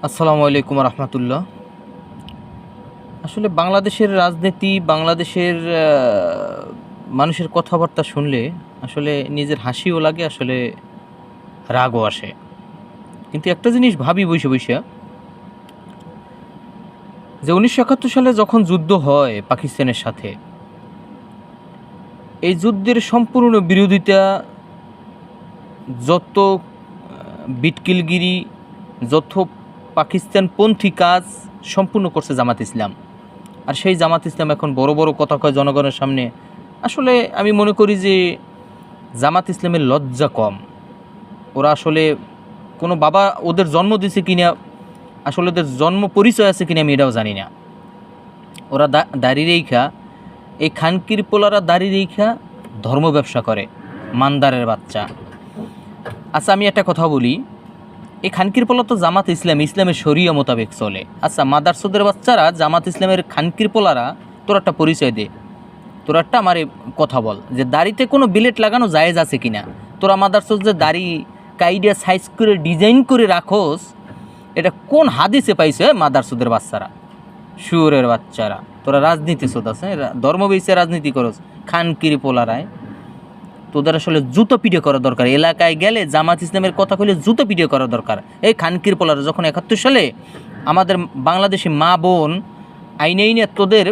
আসসালামু আলাইকুম রহমতুল্লাহ। আসলে বাংলাদেশের রাজনীতি, বাংলাদেশের মানুষের কথাবার্তা শুনলে আসলে নিজের হাসিও লাগে, আসলে রাগও আসে। কিন্তু একটা জিনিস ভাবি বসে বসে, যে 1971 সালে যখন যুদ্ধ হয় পাকিস্তানের সাথে, এই যুদ্ধের সম্পূর্ণ বিরোধিতা, যত বিটকিলগিরি, যত পাকিস্তানপন্থী কাজ সম্পূর্ণ করছে জামাত ইসলাম। আর সেই জামাত ইসলাম এখন বড় বড় কথা কয় জনগণের সামনে। আসলে আমি মনে করি যে জামাত ইসলামের লজ্জা কম। ওরা আসলে কোনো বাবা ওদের জন্ম দিছে কিনা, আসলে ওদের জন্ম পরিচয় আছে কিনা আমি এটাও জানি না। ওরা দাড়ি রেখা, এই খানকির পোলারা দাড়ি রেখা ধর্ম ব্যবসা করে, মানদারের বাচ্চা। আচ্ছা, আমি একটা কথা বলি, এই খানকির পোলা তো জামাত ইসলামের শরিয়া মোতাবেক চলে। আচ্ছা, মাদারসোদের বাচ্চারা জামাত ইসলামের খানকির পোলারা, তোর একটা পরিচয় দে, তোর একটা আমার কথা বল যে দাড়িতে কোনো বিলেট লাগানো জায়েজ আছে কিনা। তোরা মাদারসোদ যে দাড়ি কাইডিয়া সাইজ করে ডিজাইন করে রাখোস, এটা কোন হাদিসে পাইছে? মাদারসোদের বাচ্চারা, শুয়োরের বাচ্চারা, তোরা রাজনীতি শোধ আছে, ধর্ম বেসে রাজনীতি করস খানকির পোলারায়। তোদের আসলে জুতো পিটে করা দরকার। এলাকায় গেলে জামাত ইসলামের কথা কইলে জুতো পিটে করা দরকার। এই খানকির পোলারা যখন 71 সালে আমাদের বাংলাদেশি মা বোন আইনে আইনে তোদের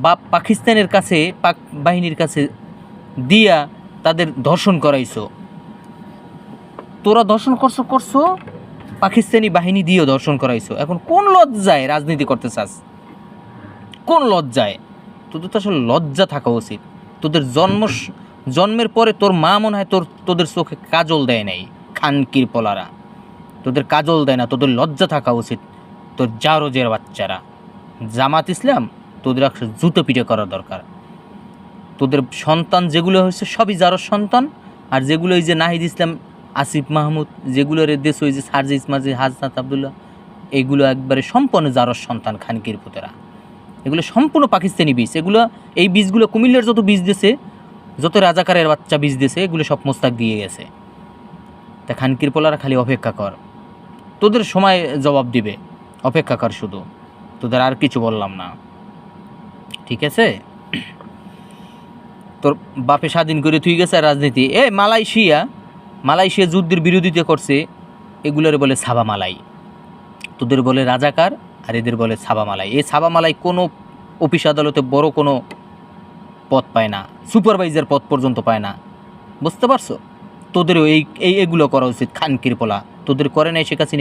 বাপ পাকিস্তানের কাছে, পাক বাহিনীর কাছে দিয়া তাদের ধর্ষণ করাইছো, তোরা ধর্ষণ করছো পাকিস্তানি বাহিনী দিয়েও ধর্ষণ করাইছো। এখন কোন লজ্জায় রাজনীতি করতে চাস? কোন লজ্জায়? তোদের তো আসলে লজ্জা থাকা উচিত। তোদের জন্মের পরে তোর মা মনে হয় তোদের চোখে কাজল দেয় নাই। খানকির পোলারা তোদের কাজল দেয় না, তোদের লজ্জা থাকা উচিত। তোর জারজের বাচ্চারা, জামাত ইসলাম তোদের একশো জুতো পিটে করা দরকার। তোদের সন্তান যেগুলো হয়েছে সবই জারজ সন্তান, আর যেগুলো ওই যে নাহিদ ইসলাম, আসিফ মাহমুদ, যেগুলোর দেশ ওই যে সার্জি ইসমাজি, হাজনাত আবদুল্লাহ, এগুলো একবারে সম্পূর্ণ জারজ সন্তান খানকির পুতেরা। এগুলো সম্পূর্ণ পাকিস্তানি বীজ। এগুলো এই বীজগুলো কুমিল্লার যত বীজ দিয়েছে, যত রাজাকারের বাচ্চা বীজ দিয়েছে, এগুলো সব মোস্তাক দিয়ে গেছে। তা খানকির পোলারা খালি অপেক্ষা কর, তোদের সময় জবাব দিবে। অপেক্ষা কর শুধু, তোদের আর কিছু বললাম না, ঠিক আছে? তোর বাপে স্বাধীন করে তুই গেছে রাজনীতি। মালয়েশিয়া যুদ্ধের বিরোধিতা করছে, এগুলোর বলে ছাবা মালাই। তোদের বলে রাজাকার, আর এদের বলে ছাবা মালাই। এই ছাবা মালাই কোনো অফিস আদালতে বড় কোনো পদ পায় না, সুপারভাইজার পদ পর্যন্ত পায় না। বুঝতে পারছো? তোদেরও এগুলো করা উচিত। খানকির পোলা তোদের করে নাই শেখ হাসিনা।